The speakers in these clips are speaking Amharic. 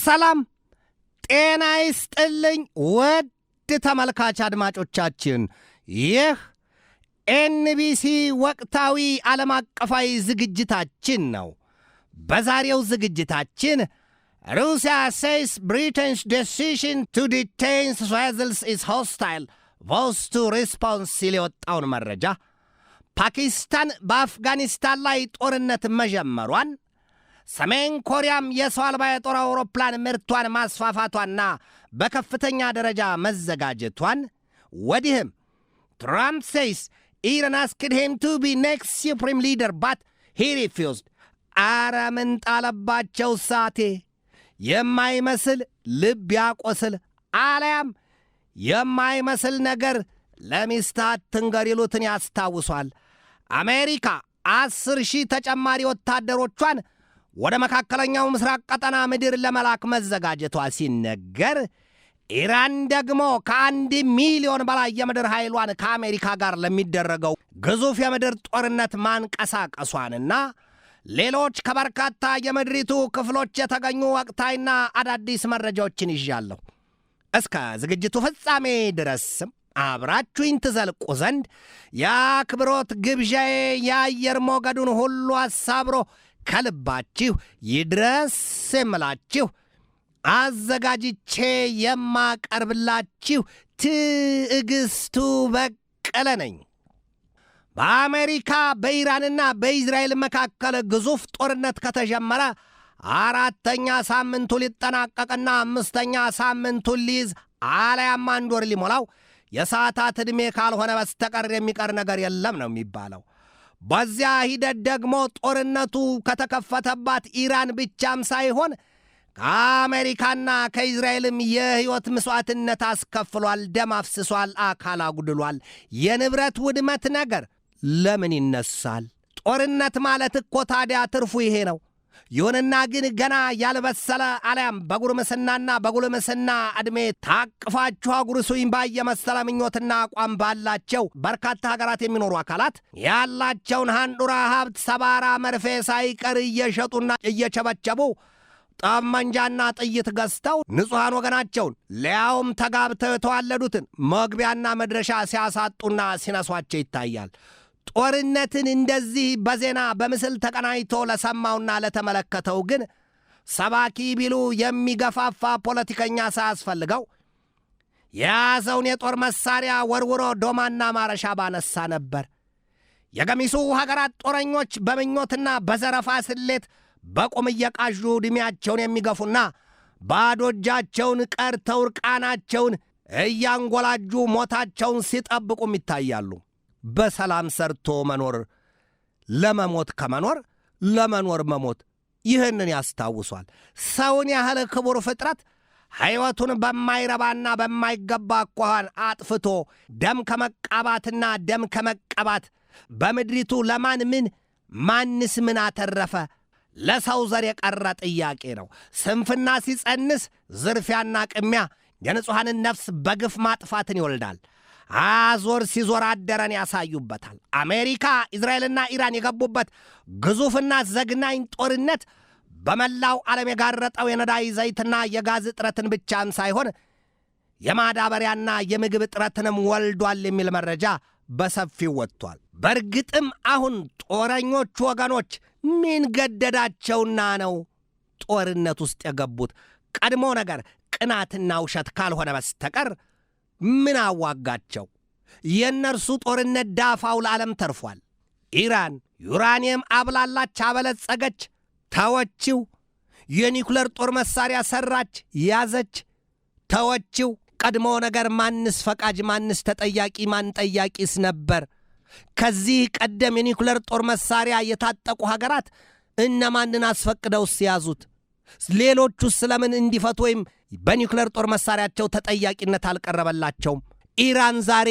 ሰላም ጤና ይስጥልኝ ውድ ተመልካች አድማጮቻችን ይህ ኤንቢሲ ወቅታዊ ዓለም አቀፋዊ ዝግጅታችን ነው። በዛሬው ዝግጅታችን Russia says Britain's decision to detain Israelis is hostile vows to response ሲል የወጣውን መረጃ፣ ፓኪስታን በአፍጋኒስታን ላይ ጦርነት መጀመሯን፣ ሰሜን ኮሪያም የሰው አልባ የጦር አውሮፕላን ምርቷን ማስፋፋቷና በከፍተኛ ደረጃ መዘጋጀቷን፣ ወዲህም Trump says Iran asked him to be next supreme leader but he refused። አረምን ጣለባቸው ሳቴ የማይመስል ልብ ያቆስል አለያም የማይመስል ነገር ለሚስታት ትንገሪሉትን ያስታውሷል። አሜሪካ 10,000 ተጨማሪ ወታደሮቿን ወደ መካከለኛው ምስራቅ ቀጠና ምድር ለመላክ መዘጋጀቷ ሲነገር፣ ኢራን ደግሞ ከ1 ሚሊዮን በላይ የምድር ኃይሏን ከአሜሪካ ጋር ለሚደረገው ግዙፍ የምድር ጦርነት ማንቀሳቀሷንና ሌሎች ከበርካታ የምድሪቱ ክፍሎች የተገኙ ወቅታዊና አዳዲስ መረጃዎችን ይዣለሁ። እስከ ዝግጅቱ ፍጻሜ ድረስም አብራችሁኝ ትዘልቁ ዘንድ የአክብሮት ግብዣዬ የአየር ሞገዱን ሁሉ አሳብሮ ከልባችሁ ይድረስ የምላችሁ አዘጋጅቼ የማቀርብላችሁ ትዕግስቱ በቀለ ነኝ። በአሜሪካ በኢራንና በእስራኤል መካከል ግዙፍ ጦርነት ከተጀመረ 4ኛ ሳምንቱ ሊጠናቀቅና 5ኛ ሳምንቱን ሊይዝ አለያም 1 ወር ሊሞላው የሰዓታት ዕድሜ ካልሆነ በስተቀር የሚቀር ነገር የለም ነው የሚባለው። በዚያ ሂደት ደግሞ ጦርነቱ ከተከፈተባት ኢራን ብቻም ሳይሆን ከአሜሪካና ከእስራኤልም የሕይወት መስዋዕትነት አስከፍሏል፣ ደም አፍስሷል፣ አካል አጉድሏል። የንብረት ውድመት ነገር ለምን ይነሳል? ጦርነት ማለት እኮ ታዲያ ትርፉ ይሄ ነው። ይሁንና ግን ገና ያልበሰለ አለያም በጉርምስናና በጉልምስና ዕድሜ ታቅፋችሁ አጉርሱኝ ባየመሰለ ምኞትና አቋም ባላቸው በርካታ ሀገራት የሚኖሩ አካላት ያላቸውን ሃንዱራ ሀብት ሰባራ መርፌ ሳይቀር እየሸጡና እየቸበቸቡ ጠመንጃና ጥይት ገዝተው ንጹሐን ወገናቸውን ሊያውም ተጋብተው የተዋለዱትን መግቢያና መድረሻ ሲያሳጡና ሲነሷቸው ይታያል። ጦርነትን እንደዚህ በዜና በምስል ተቀናይቶ ለሰማውና ለተመለከተው ግን ሰባኪ ቢሉ የሚገፋፋ ፖለቲከኛ ሳያስፈልገው የያዘውን የጦር መሳሪያ ወርውሮ ዶማና ማረሻ ባነሳ ነበር። የገሚሱ ሀገራት ጦረኞች በምኞትና በዘረፋ ስሌት በቁም እየቃዡ ዕድሜያቸውን የሚገፉና ባዶ እጃቸውን ቀርተው ርቃናቸውን እያንጎላጁ ሞታቸውን ሲጠብቁም ይታያሉ። በሰላም ሰርቶ መኖር ለመሞት ከመኖር ለመኖር መሞት ይህንን ያስታውሷል። ሰውን ያህል ክቡር ፍጥረት ሕይወቱን በማይረባና በማይገባ አኳኋን አጥፍቶ ደም ከመቃባትና ደም ከመቀባት በምድሪቱ ለማን ምን ማንስ ምን አተረፈ? ለሰው ዘር የቀረ ጥያቄ ነው። ስንፍና ሲጸንስ ዝርፊያና ቅሚያ የንጹሐንን ነፍስ በግፍ ማጥፋትን ይወልዳል። አዞር ሲዞር አደረን ያሳዩበታል። አሜሪካ፣ እስራኤልና ኢራን የገቡበት ግዙፍና ዘግናኝ ጦርነት በመላው ዓለም የጋረጠው የነዳጅ ዘይትና የጋዝ እጥረትን ብቻም ሳይሆን የማዳበሪያና የምግብ እጥረትንም ወልዷል የሚል መረጃ በሰፊው ወጥቷል። በእርግጥም አሁን ጦረኞቹ ወገኖች ምን ገደዳቸውና ነው ጦርነት ውስጥ የገቡት? ቀድሞ ነገር ቅናትና ውሸት ካልሆነ በስተቀር ምን አዋጋቸው? የእነርሱ ጦርነት ዳፋው ለዓለም ተርፏል። ኢራን ዩራኒየም አብላላች፣ አበለጸገች፣ ተወችው። የኒኩለር ጦር መሳሪያ ሰራች፣ ያዘች፣ ተወችው። ቀድሞ ነገር ማንስ ፈቃጅ፣ ማንስ ተጠያቂ፣ ማን ጠያቂስ ነበር? ከዚህ ቀደም የኒኩለር ጦር መሳሪያ የታጠቁ ሀገራት እነማንን አስፈቅደው ሲያዙት? ሌሎቹስ ስለምን እንዲፈቱ ወይም በኒኩለር ጦር መሳሪያቸው ተጠያቂነት አልቀረበላቸውም? ኢራን ዛሬ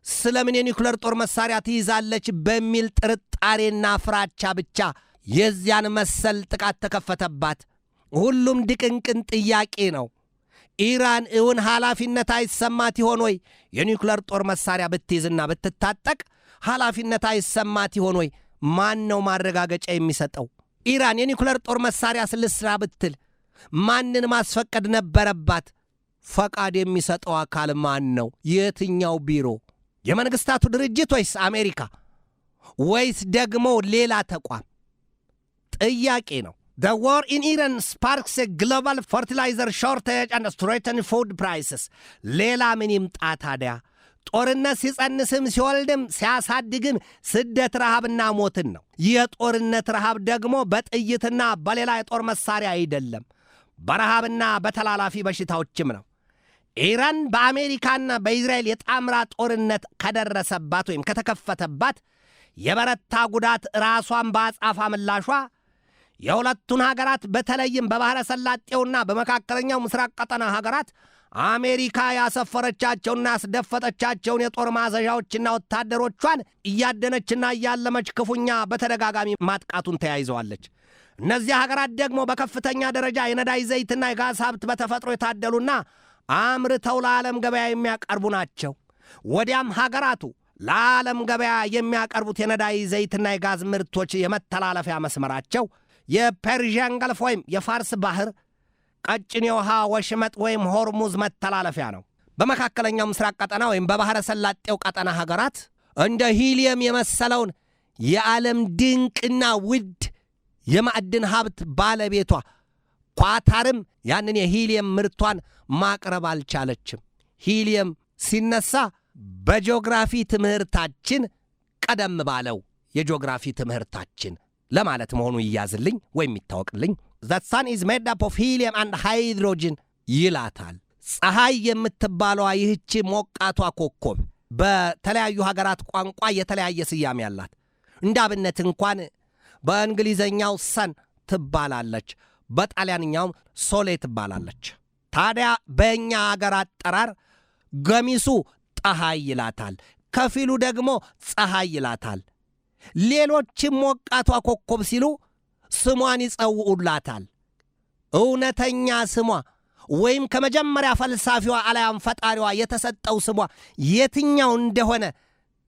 ስለምን የኒኩለር ጦር መሳሪያ ትይዛለች በሚል ጥርጣሬና ፍራቻ ብቻ የዚያን መሰል ጥቃት ተከፈተባት? ሁሉም ድቅንቅን ጥያቄ ነው። ኢራን እውን ኃላፊነት አይሰማት ይሆን ወይ? የኒኩለር ጦር መሳሪያ ብትይዝና ብትታጠቅ ኃላፊነት አይሰማት ይሆን ወይ? ማን ነው ማረጋገጫ የሚሰጠው? ኢራን የኒኩለር ጦር መሳሪያ ስልስራ ብትል ማንን ማስፈቀድ ነበረባት? ፈቃድ የሚሰጠው አካል ማን ነው? የትኛው ቢሮ? የመንግስታቱ ድርጅት ወይስ አሜሪካ ወይስ ደግሞ ሌላ ተቋም? ጥያቄ ነው። The war in Iran sparks a global fertilizer shortage and threatens food prices. ሌላ ምን ይምጣ ታዲያ? ጦርነት ሲጸንስም ሲወልድም ሲያሳድግም ስደት ረሃብና ሞትን ነው። የጦርነት ረሃብ ደግሞ በጥይትና በሌላ የጦር መሳሪያ አይደለም፣ በረሃብና በተላላፊ በሽታዎችም ነው። ኢራን በአሜሪካና በእስራኤል የጣምራ ጦርነት ከደረሰባት ወይም ከተከፈተባት የበረታ ጉዳት ራሷን በአጻፋ ምላሿ የሁለቱን ሀገራት በተለይም በባህረ ሰላጤውና በመካከለኛው ምስራቅ ቀጠና ሀገራት አሜሪካ ያሰፈረቻቸውና ያስደፈጠቻቸውን የጦር ማዘዣዎችና ወታደሮቿን እያደነችና እያለመች ክፉኛ በተደጋጋሚ ማጥቃቱን ተያይዘዋለች። እነዚህ ሀገራት ደግሞ በከፍተኛ ደረጃ የነዳጅ ዘይትና የጋዝ ሀብት በተፈጥሮ የታደሉና አምርተው ለዓለም ገበያ የሚያቀርቡ ናቸው። ወዲያም ሀገራቱ ለዓለም ገበያ የሚያቀርቡት የነዳጅ ዘይትና የጋዝ ምርቶች የመተላለፊያ መስመራቸው የፐርዥያን ገልፍ ወይም የፋርስ ባህር ቀጭን የውሃ ወሽመጥ ወይም ሆርሙዝ መተላለፊያ ነው። በመካከለኛው ምስራቅ ቀጠና ወይም በባህረ ሰላጤው ቀጠና ሀገራት እንደ ሂሊየም የመሰለውን የዓለም ድንቅና ውድ የማዕድን ሀብት ባለቤቷ ኳታርም ያንን የሂሊየም ምርቷን ማቅረብ አልቻለችም። ሂሊየም ሲነሳ በጂኦግራፊ ትምህርታችን ቀደም ባለው የጂኦግራፊ ትምህርታችን ለማለት መሆኑ ይያዝልኝ ወይም ይታወቅልኝ። The sun is made up of helium and hydrogen ይላታል። ፀሐይ የምትባለዋ ይህች ሞቃቷ ኮከብ በተለያዩ ሀገራት ቋንቋ የተለያየ ስያሜ ያላት። እንዳብነት እንኳን በእንግሊዘኛው ሰን ትባላለች፣ በጣሊያንኛውም ሶሌ ትባላለች። ታዲያ በእኛ ሀገር አጠራር ገሚሱ ፀሐይ ይላታል፣ ከፊሉ ደግሞ ፀሐይ ይላታል። ሌሎችም ሞቃቷ ኮከብ ሲሉ ስሟን ይጸውዑላታል። እውነተኛ ስሟ ወይም ከመጀመሪያ ፈልሳፊዋ አልያም ፈጣሪዋ የተሰጠው ስሟ የትኛው እንደሆነ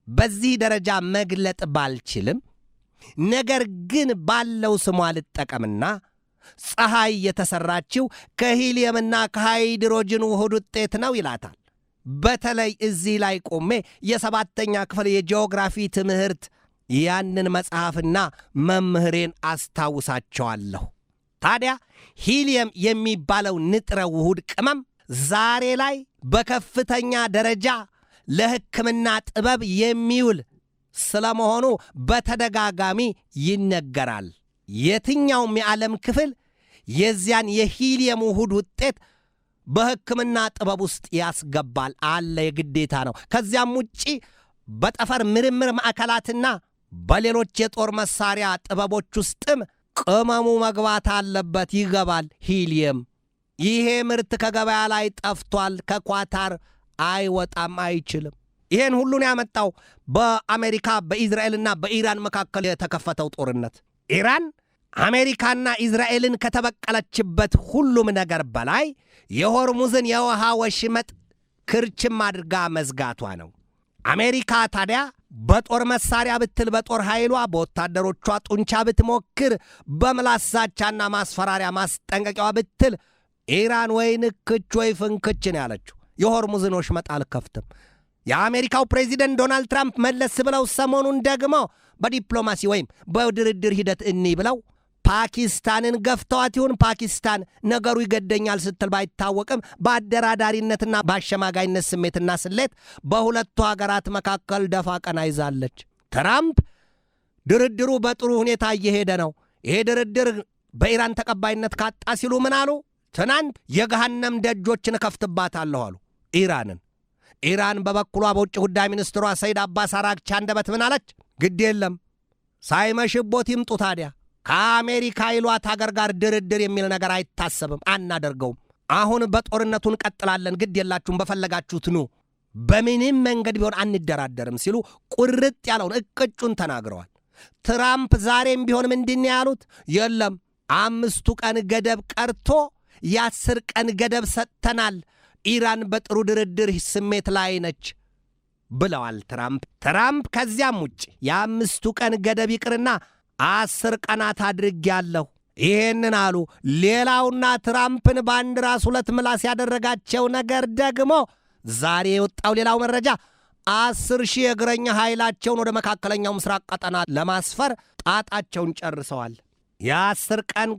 በዚህ ደረጃ መግለጥ ባልችልም፣ ነገር ግን ባለው ስሟ ልጠቀምና ፀሐይ የተሰራችው ከሂሊየምና ከሃይድሮጅን ውህድ ውጤት ነው ይላታል። በተለይ እዚህ ላይ ቆሜ የሰባተኛ ክፍል የጂኦግራፊ ትምህርት ያንን መጽሐፍና መምህሬን አስታውሳቸዋለሁ። ታዲያ ሂሊየም የሚባለው ንጥረ ውሁድ ቅመም ዛሬ ላይ በከፍተኛ ደረጃ ለሕክምና ጥበብ የሚውል ስለመሆኑ በተደጋጋሚ ይነገራል። የትኛውም የዓለም ክፍል የዚያን የሂሊየም ውሁድ ውጤት በሕክምና ጥበብ ውስጥ ያስገባል አለ፣ የግዴታ ነው። ከዚያም ውጪ በጠፈር ምርምር ማዕከላትና በሌሎች የጦር መሳሪያ ጥበቦች ውስጥም ቅመሙ መግባት አለበት፣ ይገባል ሂሊየም። ይሄ ምርት ከገበያ ላይ ጠፍቷል፣ ከኳታር አይወጣም፣ አይችልም። ይሄን ሁሉን ያመጣው በአሜሪካ በእስራኤልና በኢራን መካከል የተከፈተው ጦርነት። ኢራን አሜሪካና እስራኤልን ከተበቀለችበት ሁሉም ነገር በላይ የሆርሙዝን የውሃ ወሽመጥ ክርችም አድርጋ መዝጋቷ ነው። አሜሪካ ታዲያ በጦር መሳሪያ ብትል በጦር ኃይሏ በወታደሮቿ ጡንቻ ብትሞክር በምላስ ዛቻና ማስፈራሪያ ማስጠንቀቂያዋ ብትል ኢራን ወይ ንክች ወይ ፍንክች ነው ያለችው። የሆርሙዝን ወሽመጥ አልከፍትም። የአሜሪካው ፕሬዚደንት ዶናልድ ትራምፕ መለስ ብለው ሰሞኑን ደግሞ በዲፕሎማሲ ወይም በድርድር ሂደት እኒ ብለው ፓኪስታንን ገፍተዋት ይሁን ፓኪስታን ነገሩ ይገደኛል ስትል ባይታወቅም በአደራዳሪነትና በአሸማጋይነት ስሜትና ስሌት በሁለቱ ሀገራት መካከል ደፋ ቀና ይዛለች። ትራምፕ ድርድሩ በጥሩ ሁኔታ እየሄደ ነው፣ ይሄ ድርድር በኢራን ተቀባይነት ካጣ ሲሉ ምን አሉ? ትናንት የገሃነም ደጆችን ከፍትባታለሁ አሉ ኢራንን። ኢራን በበኩሏ በውጭ ጉዳይ ሚኒስትሯ ሰይድ አባስ አራግቺ አንደበት ምን አለች? ግድ የለም ሳይመሽቦት ይምጡ፣ ታዲያ ከአሜሪካ ይሏት ሀገር ጋር ድርድር የሚል ነገር አይታሰብም፣ አናደርገውም። አሁን በጦርነቱ እንቀጥላለን፣ ግድ የላችሁም፣ በፈለጋችሁት ኑ፣ በምንም መንገድ ቢሆን አንደራደርም ሲሉ ቁርጥ ያለውን እቅጩን ተናግረዋል። ትራምፕ ዛሬም ቢሆን ምንድን ያሉት? የለም 5 ቀን ገደብ ቀርቶ የ10 ቀን ገደብ ሰጥተናል፣ ኢራን በጥሩ ድርድር ስሜት ላይ ነች ብለዋል ትራምፕ ከዚያም ውጭ የ5 ቀን ገደብ ይቅርና 10 ቀናት አድርጌያለሁ፣ ይሄንን አሉ። ሌላውና ትራምፕን በአንድ ራስ ሁለት ምላስ ያደረጋቸው ነገር ደግሞ ዛሬ የወጣው ሌላው መረጃ 10,000 የእግረኛ ኃይላቸውን ወደ መካከለኛው ምስራቅ ቀጠና ለማስፈር ጣጣቸውን ጨርሰዋል። የ10 ቀን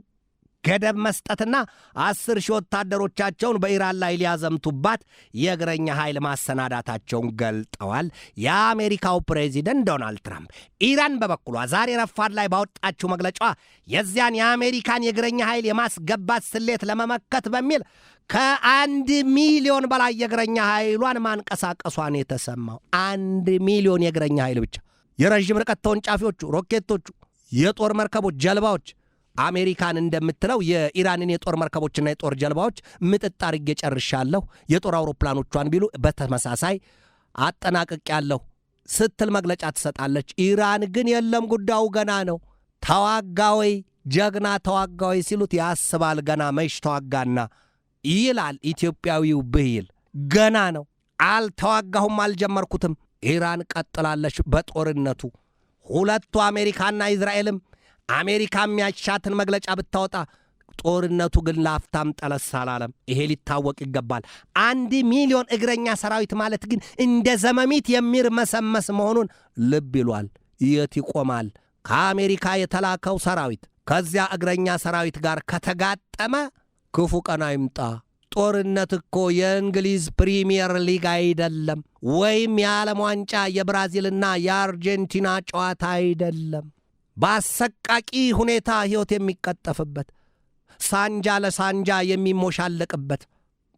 ገደብ መስጠትና 10,000 ወታደሮቻቸውን በኢራን ላይ ሊያዘምቱባት የእግረኛ ኃይል ማሰናዳታቸውን ገልጠዋል። የአሜሪካው ፕሬዚደንት ዶናልድ ትራምፕ ኢራን በበኩሏ ዛሬ ረፋድ ላይ ባወጣችው መግለጫዋ የዚያን የአሜሪካን የእግረኛ ኃይል የማስገባት ስሌት ለመመከት በሚል ከ1 ሚሊዮን በላይ የእግረኛ ኃይሏን ማንቀሳቀሷን የተሰማው 1 ሚሊዮን የእግረኛ ኃይል ብቻ። የረዥም ርቀት ተወንጫፊዎቹ፣ ሮኬቶቹ፣ የጦር መርከቦች፣ ጀልባዎች አሜሪካን እንደምትለው የኢራንን የጦር መርከቦችና የጦር ጀልባዎች ምጥጥ አድርጌ ጨርሻለሁ፣ የጦር አውሮፕላኖቿን ቢሉ በተመሳሳይ አጠናቅቄያለሁ ስትል መግለጫ ትሰጣለች። ኢራን ግን የለም ጉዳዩ ገና ነው፣ ተዋጋወይ ጀግና ተዋጋወይ ሲሉት ያስባል ገና መሽ ተዋጋና ይላል ኢትዮጵያዊው ብሂል። ገና ነው፣ አልተዋጋሁም፣ አልጀመርኩትም። ኢራን ቀጥላለች በጦርነቱ። ሁለቱ አሜሪካና እስራኤልም አሜሪካ የሚያሻትን መግለጫ ብታወጣ ጦርነቱ ግን ላፍታም ጠለስ አላለም። ይሄ ሊታወቅ ይገባል። 1 ሚሊዮን እግረኛ ሰራዊት ማለት ግን እንደ ዘመሚት የሚርመሰመስ መሆኑን ልብ ይሏል። የት ይቆማል? ከአሜሪካ የተላከው ሰራዊት ከዚያ እግረኛ ሰራዊት ጋር ከተጋጠመ ክፉ ቀን አይምጣ። ጦርነት እኮ የእንግሊዝ ፕሪሚየር ሊግ አይደለም፣ ወይም የዓለም ዋንጫ የብራዚልና የአርጀንቲና ጨዋታ አይደለም። በአሰቃቂ ሁኔታ ሕይወት የሚቀጠፍበት፣ ሳንጃ ለሳንጃ የሚሞሻለቅበት፣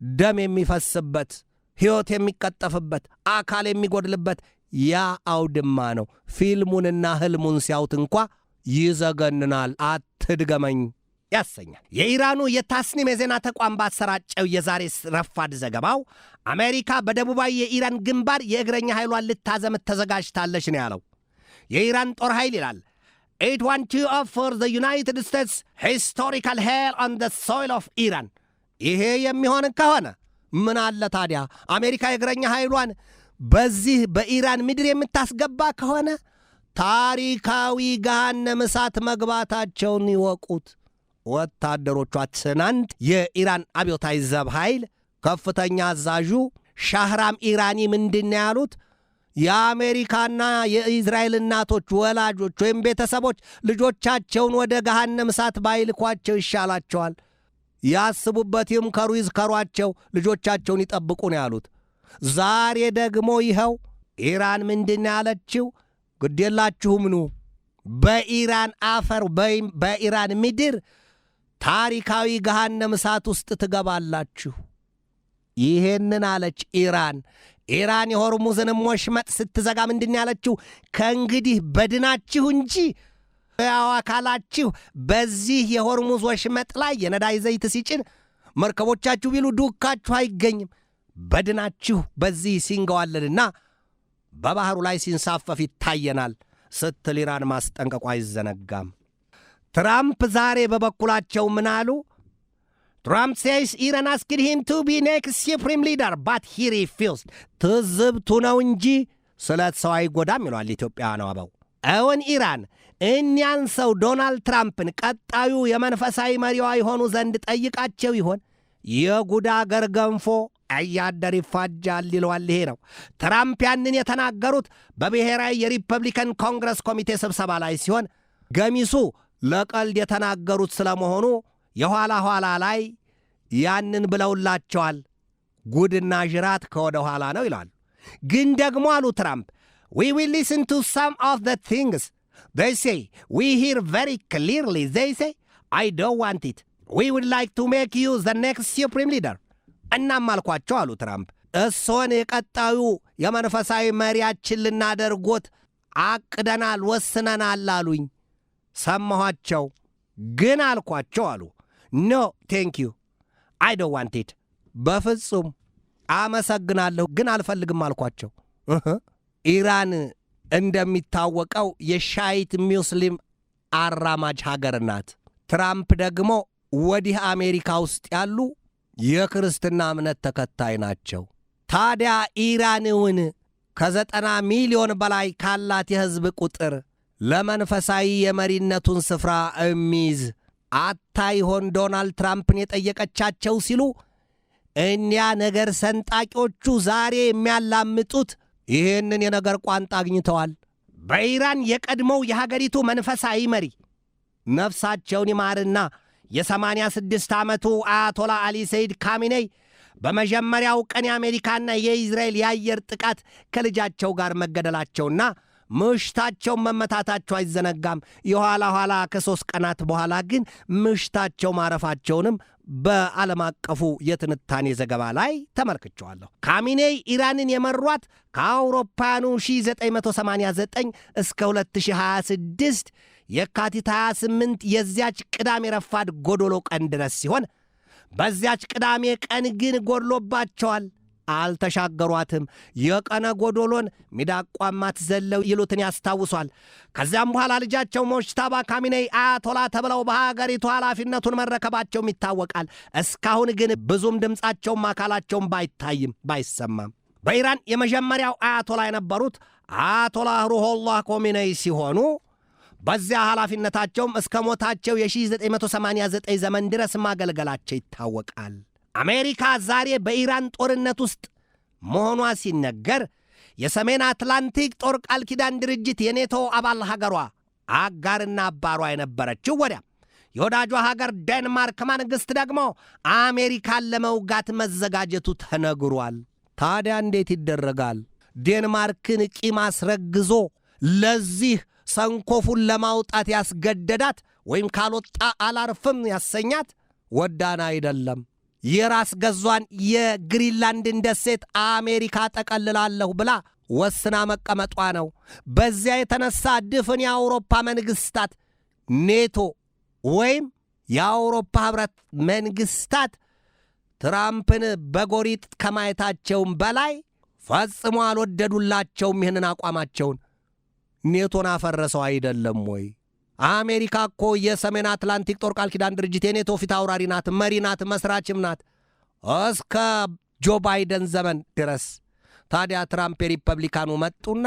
ደም የሚፈስበት፣ ሕይወት የሚቀጠፍበት፣ አካል የሚጎድልበት ያ አውድማ ነው። ፊልሙንና ህልሙን ሲያዩት እንኳ ይዘገንናል። አትድገመኝ ያሰኛል። የኢራኑ የታስኒም የዜና ተቋም ባሰራጨው የዛሬ ረፋድ ዘገባው አሜሪካ በደቡባዊ የኢራን ግንባር የእግረኛ ኃይሏን ልታዘምት ተዘጋጅታለች ነው ያለው። የኢራን ጦር ኃይል ይላል It wants to offer the United States historical hair on the soil of Iran. ይሄ የሚሆን ከሆነ ምን አለ ታዲያ አሜሪካ የእግረኛ ኃይሏን በዚህ በኢራን ምድር የምታስገባ ከሆነ ታሪካዊ ገሃነመ እሳት መግባታቸውን ይወቁት። ወታደሮቿ ትናንት የኢራን አብዮታዊ ዘብ ኃይል ከፍተኛ አዛዡ ሻህራም ኢራኒ ምንድን ነው ያሉት? የአሜሪካና የእስራኤል እናቶች ወላጆች ወይም ቤተሰቦች ልጆቻቸውን ወደ ገሃነመ እሳት ባይልኳቸው ይሻላቸዋል። ያስቡበት ይምከሩ፣ ይዝከሯቸው፣ ልጆቻቸውን ይጠብቁ ነው ያሉት። ዛሬ ደግሞ ይኸው ኢራን ምንድን ነው ያለችው? ግዴላችሁም ኑ በኢራን አፈር በኢራን ምድር ታሪካዊ ገሃነመ እሳት ውስጥ ትገባላችሁ። ይሄንን አለች ኢራን። ኢራን የሆርሙዝንም ወሽመጥ ስትዘጋ ምንድን ያለችው? ከእንግዲህ በድናችሁ እንጂ ሕያው አካላችሁ በዚህ የሆርሙዝ ወሽመጥ ላይ የነዳጅ ዘይት ሲጭን መርከቦቻችሁ ቢሉ ዱካችሁ አይገኝም። በድናችሁ በዚህ ሲንገዋለልና በባህሩ ላይ ሲንሳፈፍ ይታየናል ስትል ኢራን ማስጠንቀቋ አይዘነጋም። ትራምፕ ዛሬ በበኩላቸው ምን አሉ? Trump says Iran asked him to be next supreme leader, but he refused. ትዝብቱ ነው እንጂ ስለት ሰው አይጎዳም ይሏል ኢትዮጵያ ነው አበው። እውን ኢራን እኛን ሰው ዶናልድ ትራምፕን ቀጣዩ የመንፈሳዊ መሪዋ ይሆኑ ዘንድ ጠይቃቸው ይሆን? የጉዳ አገር ገንፎ አያደር ይፋጃል ይለዋል። ይሄ ነው ትራምፕ ያንን የተናገሩት በብሔራዊ የሪፐብሊካን ኮንግረስ ኮሚቴ ስብሰባ ላይ ሲሆን ገሚሱ ለቀልድ የተናገሩት ስለመሆኑ የኋላ ኋላ ላይ ያንን ብለውላቸዋል። ጉድና ጅራት ከወደ ኋላ ነው ይላል። ግን ደግሞ አሉ ትራምፕ we will listen to some of the things they say. We hear very clearly they say I don't want it. We would like to make you the next supreme leader. እናም አልኳቸው አሉ ትራምፕ እሶን የቀጣዩ የመንፈሳዊ መሪያችን ልናደርጎት አቅደናል፣ ወስነናል አሉኝ። ሰማኋቸው ግን አልኳቸው አሉ No, thank you. I don't want it. በፍጹም አመሰግናለሁ ግን አልፈልግም አልኳቸው። ኢራን እንደሚታወቀው የሻይት ሙስሊም አራማጅ ሀገር ናት። ትራምፕ ደግሞ ወዲህ አሜሪካ ውስጥ ያሉ የክርስትና እምነት ተከታይ ናቸው። ታዲያ ኢራንን ከ90 ሚሊዮን በላይ ካላት የህዝብ ቁጥር ለመንፈሳዊ የመሪነቱን ስፍራ የሚይዝ አታይሆን ዶናልድ ትራምፕን የጠየቀቻቸው ሲሉ እኒያ ነገር ሰንጣቂዎቹ ዛሬ የሚያላምጡት ይህንን የነገር ቋንጣ አግኝተዋል። በኢራን የቀድሞው የሀገሪቱ መንፈሳዊ መሪ ነፍሳቸውን ይማርና የ86 ዓመቱ አያቶላ አሊ ሰይድ ካሚኔይ በመጀመሪያው ቀን የአሜሪካና የእስራኤል የአየር ጥቃት ከልጃቸው ጋር መገደላቸውና ምሽታቸውን መመታታቸው አይዘነጋም። የኋላ ኋላ ከ3 ቀናት በኋላ ግን ምሽታቸው ማረፋቸውንም በዓለም አቀፉ የትንታኔ ዘገባ ላይ ተመልክቻለሁ። ካሚኔይ ኢራንን የመሯት ከአውሮፓውያኑ 1989 እስከ 2026 የካቲት 28 የዚያች ቅዳሜ ረፋድ ጎዶሎ ቀን ድረስ ሲሆን በዚያች ቅዳሜ ቀን ግን ጎድሎባቸዋል፣ አልተሻገሯትም። የቀነ ጎዶሎን ሚዳቋማት ዘለው ይሉትን ያስታውሷል። ከዚያም በኋላ ልጃቸው ሞጅታባ ካሚኔይ አያቶላ ተብለው በሀገሪቱ ኃላፊነቱን መረከባቸውም ይታወቃል። እስካሁን ግን ብዙም ድምፃቸውም አካላቸውም ባይሰማም በኢራን የመጀመሪያው አያቶላ የነበሩት አያቶላ ሩሆላህ ኮሚኔይ ሲሆኑ በዚያ ኃላፊነታቸውም እስከ ሞታቸው የ1989 ዘመን ድረስ ማገልገላቸው ይታወቃል። አሜሪካ ዛሬ በኢራን ጦርነት ውስጥ መሆኗ ሲነገር የሰሜን አትላንቲክ ጦር ቃል ኪዳን ድርጅት የኔቶ አባል ሀገሯ አጋርና አባሯ የነበረችው ወዲያ የወዳጇ ሀገር ዴንማርክ መንግሥት ደግሞ አሜሪካን ለመውጋት መዘጋጀቱ ተነግሯል። ታዲያ እንዴት ይደረጋል? ዴንማርክን ቂም አስረግዞ ለዚህ ሰንኮፉን ለማውጣት ያስገደዳት ወይም ካልወጣ አላርፍም ያሰኛት ወዳና አይደለም። የራስ ገዟን የግሪንላንድን ደሴት አሜሪካ ጠቀልላለሁ ብላ ወስና መቀመጧ ነው። በዚያ የተነሳ ድፍን የአውሮፓ መንግስታት ኔቶ ወይም የአውሮፓ ህብረት መንግስታት ትራምፕን በጎሪጥ ከማየታቸውም በላይ ፈጽሞ አልወደዱላቸውም ይህንን አቋማቸውን። ኔቶን አፈረሰው አይደለም ወይ? አሜሪካ እኮ የሰሜን አትላንቲክ ጦር ቃል ኪዳን ድርጅት የኔቶ ፊት አውራሪ ናት፣ መሪ ናት፣ መስራችም ናት እስከ ጆ ባይደን ዘመን ድረስ። ታዲያ ትራምፕ የሪፐብሊካኑ መጡና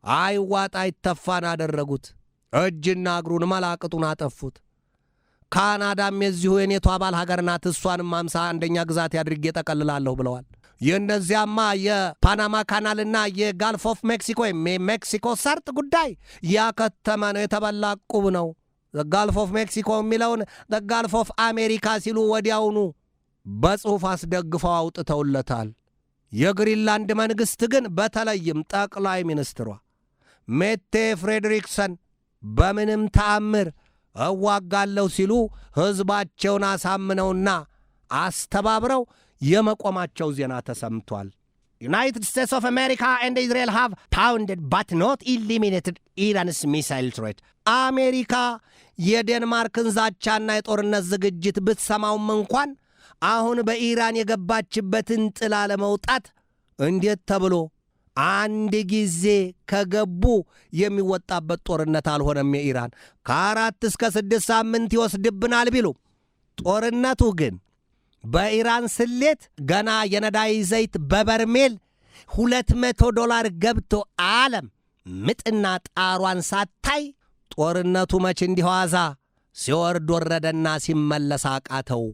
አይዋጣ አይተፋን አደረጉት። እጅና እግሩን መላቅጡን አጠፉት። ካናዳም የዚሁ የኔቶ አባል ሀገር ናት፣ እሷንም 51ኛ ግዛት ያድርጌ ጠቀልላለሁ ብለዋል። የእነዚያማ የፓናማ ካናልና የጋልፍ ኦፍ ሜክሲኮ የሜክሲኮ ሰርጥ ጉዳይ ያከተመ ነው፣ የተበላ ቁብ ነው። ጋልፍ ኦፍ ሜክሲኮ የሚለውን ጋልፍ ኦፍ አሜሪካ ሲሉ ወዲያውኑ በጽሑፍ አስደግፈው አውጥተውለታል። የግሪንላንድ መንግሥት ግን በተለይም ጠቅላይ ሚኒስትሯ ሜቴ ፍሬድሪክሰን በምንም ተአምር እዋጋለሁ ሲሉ ሕዝባቸውን አሳምነውና አስተባብረው የመቆማቸው ዜና ተሰምቷል። United States of America and Israel have pounded but not eliminated Iran's missile threat. አሜሪካ የዴንማርክን ዛቻና የጦርነት ዝግጅት ብትሰማውም እንኳን አሁን በኢራን የገባችበትን ጥላ ለመውጣት እንዴት ተብሎ አንድ ጊዜ ከገቡ የሚወጣበት ጦርነት አልሆነም። የኢራን ከ4 እስከ 6 ሳምንት ይወስድብናል ቢሉ ጦርነቱ ግን በኢራን ስሌት ገና የነዳጅ ዘይት በበርሜል $200 ገብቶ ዓለም ምጥና ጣሯን ሳታይ ጦርነቱ መች እንዲዋዛ ሲወርድ ወረደና ሲመለስ አቃተው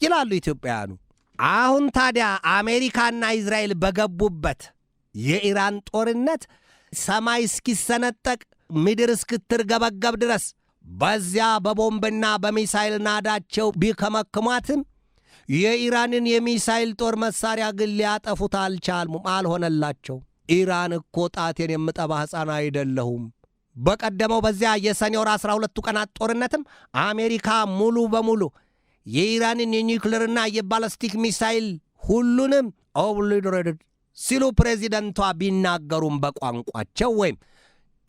ይላሉ ኢትዮጵያውያኑ። አሁን ታዲያ አሜሪካና እስራኤል በገቡበት የኢራን ጦርነት ሰማይ እስኪሰነጠቅ ምድር እስክትርገበገብ ድረስ በዚያ በቦምብና በሚሳይል ናዳቸው ቢከመክሟትም የኢራንን የሚሳይል ጦር መሳሪያ ግን ሊያጠፉት አልቻሉም፣ አልሆነላቸው። ኢራን እኮ ጣቴን የምጠባ ሕፃን አይደለሁም። በቀደመው በዚያ የሰኔ ወር 12ቱ ቀናት ጦርነትም አሜሪካ ሙሉ በሙሉ የኢራንን የኒውክሌርና የባላስቲክ ሚሳይል ሁሉንም ኦብሊትሬትድ ሲሉ ፕሬዚደንቷ ቢናገሩም በቋንቋቸው ወይም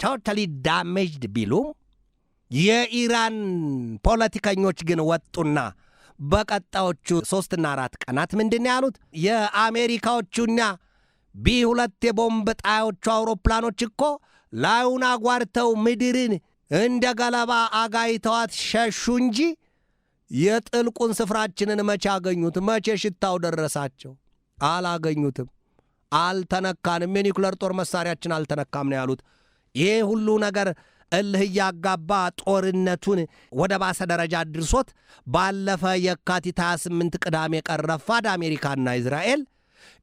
ቶታሊ ዳሜጅድ ቢሉም የኢራን ፖለቲከኞች ግን ወጡና በቀጣዮቹ 3 እና 4 ቀናት ምንድን ያሉት? የአሜሪካዎቹና ቢ2 የቦምብ ጣዮቹ አውሮፕላኖች እኮ ላዩን አጓርተው ምድርን እንደ ገለባ አጋይተዋት ሸሹ እንጂ የጥልቁን ስፍራችንን መቼ አገኙት? መቼ ሽታው ደረሳቸው? አላገኙትም። አልተነካንም፣ የኒውክሌር ጦር መሳሪያችን አልተነካም ነው ያሉት። ይሄ ሁሉ ነገር እልህ ያጋባ ጦርነቱን ወደ ባሰ ደረጃ ድርሶት ባለፈ የካቲት 28 ቅዳሜ ቀረፋድ አሜሪካና እስራኤል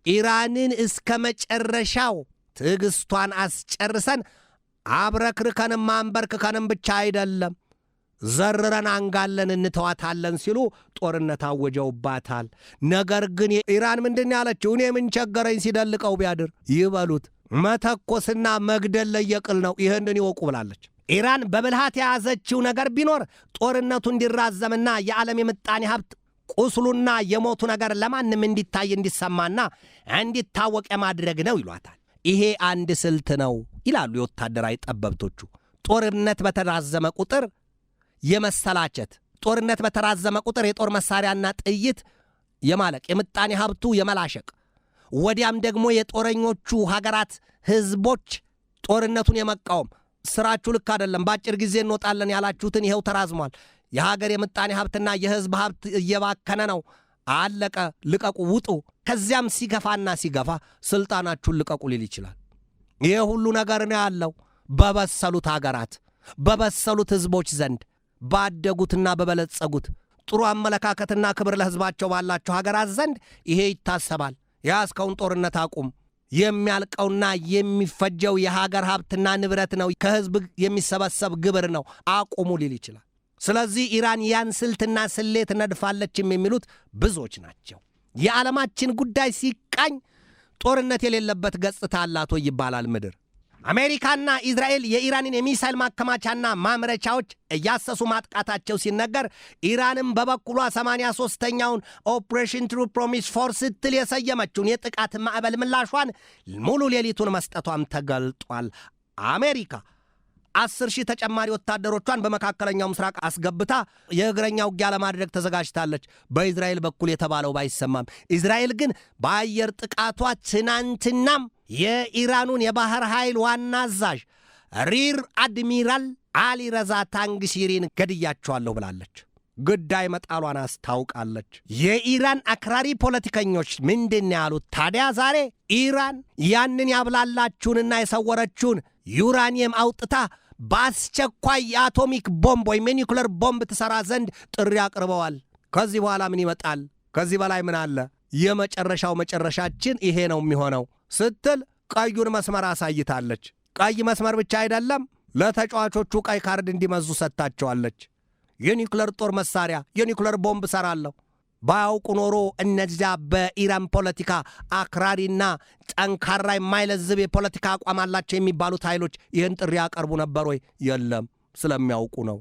ኢራንን እስከ መጨረሻው ትዕግስቷን አስጨርሰን አብረክርከንም ማንበርከንም ብቻ አይደለም ዘርረን አንጋለን እንተዋታለን ሲሉ ጦርነት አወጀውባታል። ነገር ግን ኢራን ምንድን ያለችው? እኔ ምን ቸገረኝ ሲደልቀው ቢያድር ይበሉት፣ መተኮስና መግደል ለየቅል ነው፣ ይህንን ይወቁ ብላለች። ኢራን በብልሃት የያዘችው ነገር ቢኖር ጦርነቱ እንዲራዘምና የዓለም የምጣኔ ሀብት ቁስሉና የሞቱ ነገር ለማንም እንዲታይ እንዲሰማና እንዲታወቅ የማድረግ ነው ይሏታል። ይሄ አንድ ስልት ነው ይላሉ የወታደራዊ ጠበብቶቹ። ጦርነት በተራዘመ ቁጥር የመሰላቸት፣ ጦርነት በተራዘመ ቁጥር የጦር መሳሪያና ጥይት የማለቅ፣ የምጣኔ ሀብቱ የመላሸቅ፣ ወዲያም ደግሞ የጦረኞቹ ሀገራት ህዝቦች ጦርነቱን የመቃወም ስራችሁ ልክ አይደለም፣ በአጭር ጊዜ እንወጣለን ያላችሁትን ይሄው ተራዝሟል፣ የሀገር የምጣኔ ሀብትና የህዝብ ሀብት እየባከነ ነው፣ አለቀ፣ ልቀቁ፣ ውጡ። ከዚያም ሲገፋና ሲገፋ ስልጣናችሁን ልቀቁ ሊል ይችላል። ይሄ ሁሉ ነገር ነው ያለው በበሰሉት ሀገራት፣ በበሰሉት ህዝቦች ዘንድ፣ ባደጉትና በበለጸጉት ጥሩ አመለካከትና ክብር ለህዝባቸው ባላቸው ሀገራት ዘንድ ይሄ ይታሰባል። ያስከውን ጦርነት አቁም፣ የሚያልቀውና የሚፈጀው የሀገር ሀብትና ንብረት ነው፣ ከህዝብ የሚሰበሰብ ግብር ነው፣ አቁሙ ሊል ይችላል። ስለዚህ ኢራን ያን ስልትና ስሌት ነድፋለችም የሚሉት ብዙዎች ናቸው። የዓለማችን ጉዳይ ሲቃኝ ጦርነት የሌለበት ገጽታ አላት ወይ ይባላል ምድር። አሜሪካና እስራኤል የኢራንን የሚሳይል ማከማቻና ማምረቻዎች እያሰሱ ማጥቃታቸው ሲነገር ኢራንም በበኩሏ 83ኛውን ኦፕሬሽን ትሩ ፕሮሚስ ፎርስ ስትል የሰየመችውን የጥቃት ማዕበል ምላሿን ሙሉ ሌሊቱን መስጠቷም ተገልጧል። አሜሪካ 10,000 ተጨማሪ ወታደሮቿን በመካከለኛው ምስራቅ አስገብታ የእግረኛ ውጊያ ለማድረግ ተዘጋጅታለች። በእስራኤል በኩል የተባለው ባይሰማም እስራኤል ግን በአየር ጥቃቷ ትናንትናም የኢራኑን የባህር ኃይል ዋና አዛዥ ሪር አድሚራል አሊ ረዛ ታንግሲሪን ገድያቸዋለሁ ብላለች። ግዳይ መጣሏን አስታውቃለች። የኢራን አክራሪ ፖለቲከኞች ምንድን ያሉት ታዲያ ዛሬ ኢራን ያንን ያብላላችሁንና የሰወረችውን ዩራኒየም አውጥታ በአስቸኳይ የአቶሚክ ቦምብ ወይም የኒውክለር ቦምብ ትሠራ ዘንድ ጥሪ አቅርበዋል። ከዚህ በኋላ ምን ይመጣል? ከዚህ በላይ ምን አለ? የመጨረሻው መጨረሻችን ይሄ ነው የሚሆነው ስትል ቀዩን መስመር አሳይታለች። ቀይ መስመር ብቻ አይደለም፣ ለተጫዋቾቹ ቀይ ካርድ እንዲመዙ ሰጥታቸዋለች። የኒውክለር ጦር መሳሪያ፣ የኒውክለር ቦምብ ሰራለሁ ባያውቁ ኖሮ እነዚያ በኢራን ፖለቲካ አክራሪና ጠንካራ የማይለዝብ የፖለቲካ አቋም አላቸው የሚባሉት ኃይሎች ይህን ጥሪ ያቀርቡ ነበር ወይ? የለም፣ ስለሚያውቁ ነው።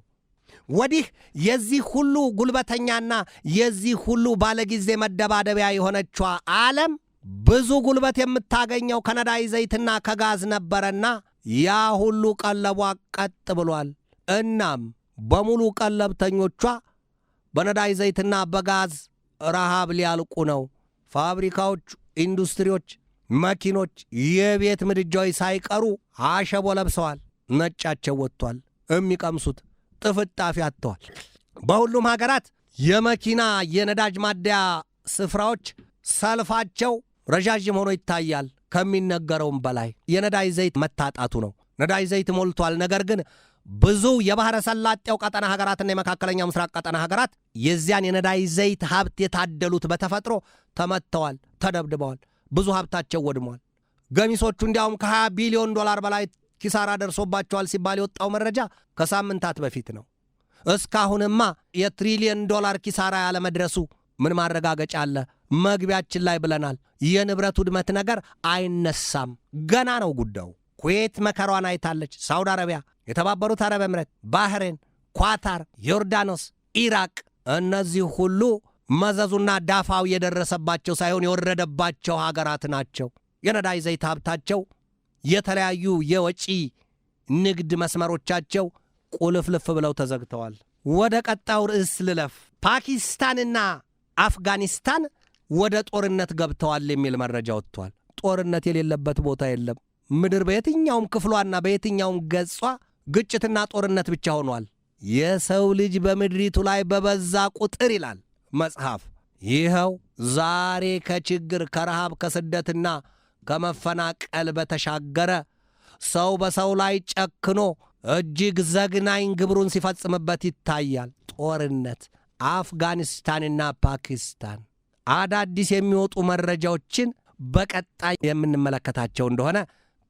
ወዲህ የዚህ ሁሉ ጉልበተኛና የዚህ ሁሉ ባለጊዜ መደባደቢያ የሆነችዋ ዓለም ብዙ ጉልበት የምታገኘው ከነዳጅ ዘይትና ከጋዝ ነበረና ያ ሁሉ ቀለቧ ቀጥ ብሏል። እናም በሙሉ ቀለብተኞቿ በነዳጅ ዘይትና በጋዝ ረሃብ ሊያልቁ ነው። ፋብሪካዎች፣ ኢንዱስትሪዎች፣ መኪኖች፣ የቤት ምድጃዎች ሳይቀሩ አሸቦ ለብሰዋል። ነጫቸው ወጥቷል። የሚቀምሱት ጥፍጣፊ አጥተዋል። በሁሉም ሀገራት የመኪና የነዳጅ ማደያ ስፍራዎች ሰልፋቸው ረዣዥም ሆኖ ይታያል። ከሚነገረውም በላይ የነዳጅ ዘይት መታጣቱ ነው። ነዳጅ ዘይት ሞልቷል። ነገር ግን ብዙ የባህረ ሰላጤው ቀጠና ሀገራትና የመካከለኛው ምስራቅ ቀጠና ሀገራት የዚያን የነዳጅ ዘይት ሀብት የታደሉት በተፈጥሮ ተመተዋል፣ ተደብድበዋል፣ ብዙ ሀብታቸው ወድሟል። ገሚሶቹ እንዲያውም $20 ቢሊዮን በላይ ኪሳራ ደርሶባቸዋል ሲባል የወጣው መረጃ ከሳምንታት በፊት ነው። እስካሁንማ $1 ትሪሊየን ኪሳራ ያለመድረሱ ምን ማረጋገጫ አለ? መግቢያችን ላይ ብለናል። የንብረት ውድመት ነገር አይነሳም፣ ገና ነው ጉዳዩ። ኩዌት መከራዋን አይታለች። ሳውዲ አረቢያ፣ የተባበሩት አረብ ኤምሬት፣ ባህሬን፣ ኳታር፣ ዮርዳኖስ፣ ኢራቅ፣ እነዚህ ሁሉ መዘዙና ዳፋው የደረሰባቸው ሳይሆን የወረደባቸው ሀገራት ናቸው። የነዳጅ ዘይት ሀብታቸው፣ የተለያዩ የወጪ ንግድ መስመሮቻቸው ቁልፍልፍ ብለው ተዘግተዋል። ወደ ቀጣው ርዕስ ልለፍ። ፓኪስታንና አፍጋኒስታን ወደ ጦርነት ገብተዋል የሚል መረጃ ወጥቷል። ጦርነት የሌለበት ቦታ የለም። ምድር በየትኛውም ክፍሏና በየትኛውም ገጿ ግጭትና ጦርነት ብቻ ሆኗል። የሰው ልጅ በምድሪቱ ላይ በበዛ ቁጥር ይላል መጽሐፍ፣ ይኸው ዛሬ ከችግር ከረሃብ ከስደትና ከመፈናቀል በተሻገረ ሰው በሰው ላይ ጨክኖ እጅግ ዘግናኝ ግብሩን ሲፈጽምበት ይታያል። ጦርነት አፍጋኒስታንና ፓኪስታን አዳዲስ የሚወጡ መረጃዎችን በቀጣይ የምንመለከታቸው እንደሆነ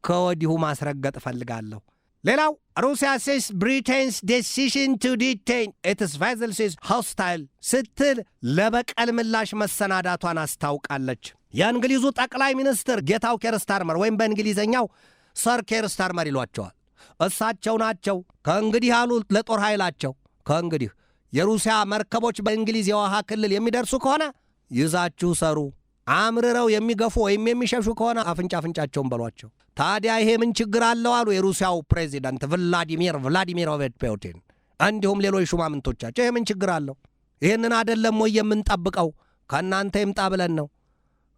ከወዲሁ ማስረገጥ እፈልጋለሁ። ሌላው ሩሲያ says Britain's decision to detain its vessels is hostile ስትል ለበቀል ምላሽ መሰናዳቷን አስታውቃለች። የእንግሊዙ ጠቅላይ ሚኒስትር ጌታው ኬር ስታርመር ወይም በእንግሊዘኛው ሰር ኬር ስታርመር ይሏቸዋል። እሳቸው ናቸው ከእንግዲህ ያሉ ለጦር ኃይላቸው ከእንግዲህ የሩሲያ መርከቦች በእንግሊዝ የውሃ ክልል የሚደርሱ ከሆነ ይዛችሁ ሰሩ፣ አምርረው የሚገፉ ወይም የሚሸሹ ከሆነ አፍንጫቸውን በሏቸው። ታዲያ ይሄ ምን ችግር አለው አሉ የሩሲያው ፕሬዚዳንት ቭላዲሚሮቪች ፑቲን እንዲሁም ሌሎች ሹማምንቶቻቸው። ይሄ ምን ችግር አለው? ይህንን አይደለም ወይ የምንጠብቀው? ከእናንተ ይምጣ ብለን ነው።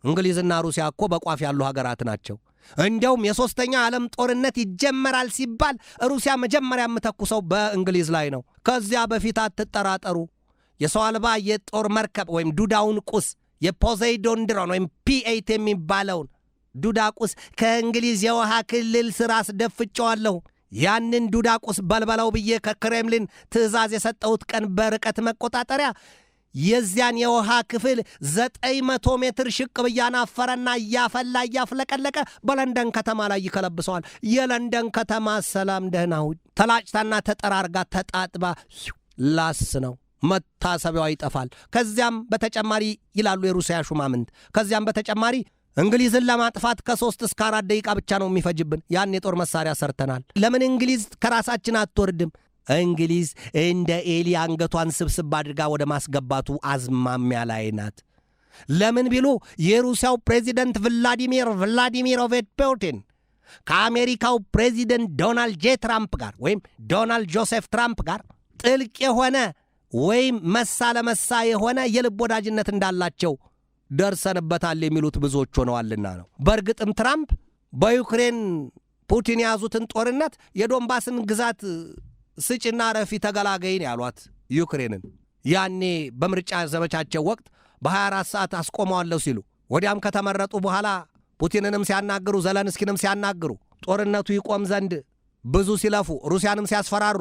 እንግሊዝና ሩሲያ እኮ በቋፍ ያሉ ሀገራት ናቸው። እንዲያውም የሶስተኛ ዓለም ጦርነት ይጀመራል ሲባል ሩሲያ መጀመሪያ የምተኩሰው በእንግሊዝ ላይ ነው። ከዚያ በፊት አትጠራጠሩ። የሰው አልባ የጦር መርከብ ወይም ዱዳውን ቁስ የፖሴይዶን ድሮን ወይም P8 የሚባለውን ዱዳ ቁስ ከእንግሊዝ የውሃ ክልል ስር አስደፍጨዋለሁ። ያንን ዱዳ ቁስ በልበላው ብዬ ከክሬምሊን ትዕዛዝ የሰጠሁት ቀን በርቀት መቆጣጠሪያ የዚያን የውሃ ክፍል 900 ሜትር ሽቅብ እያናፈረና እያፍለቀለቀ በለንደን ከተማ ላይ ይከለብሰዋል። የለንደን ከተማ ሰላም ደህናው ተላጭታና ተጠራርጋ ተጣጥባ ላስ ነው። መታሰቢያው ይጠፋል። ከዚያም በተጨማሪ ይላሉ የሩሲያ ሹማምንት፣ ከዚያም በተጨማሪ እንግሊዝን ለማጥፋት ከ3 እስከ 4 ደቂቃ ብቻ ነው የሚፈጅብን። ያን የጦር መሳሪያ ሰርተናል። ለምን እንግሊዝ ከራሳችን አትወርድም? እንግሊዝ እንደ ኤሊ አንገቷን ስብስብ አድርጋ ወደ ማስገባቱ አዝማሚያ ላይ ናት። ለምን ቢሉ የሩሲያው ፕሬዚደንት ቭላዲሚሮቪች ፑቲን ከአሜሪካው ፕሬዚደንት ዶናልድ ጄ ትራምፕ ጋር ወይም ዶናልድ ጆሴፍ ትራምፕ ጋር ጥልቅ የሆነ ወይም መሳ ለመሳ የሆነ የልብ ወዳጅነት እንዳላቸው ደርሰንበታል የሚሉት ብዙዎች ሆነዋልና ነው። በእርግጥም ትራምፕ በዩክሬን ፑቲን የያዙትን ጦርነት የዶንባስን ግዛት ስጭና ረፊ ተገላገይን ያሏት ዩክሬንን ያኔ በምርጫ ዘመቻቸው ወቅት በ24 ሰዓት አስቆመዋለሁ ሲሉ ወዲያም ከተመረጡ በኋላ ፑቲንንም ሲያናግሩ ዘለንስኪንም ሲያናግሩ ጦርነቱ ይቆም ዘንድ ብዙ ሲለፉ ሩሲያንም ሲያስፈራሩ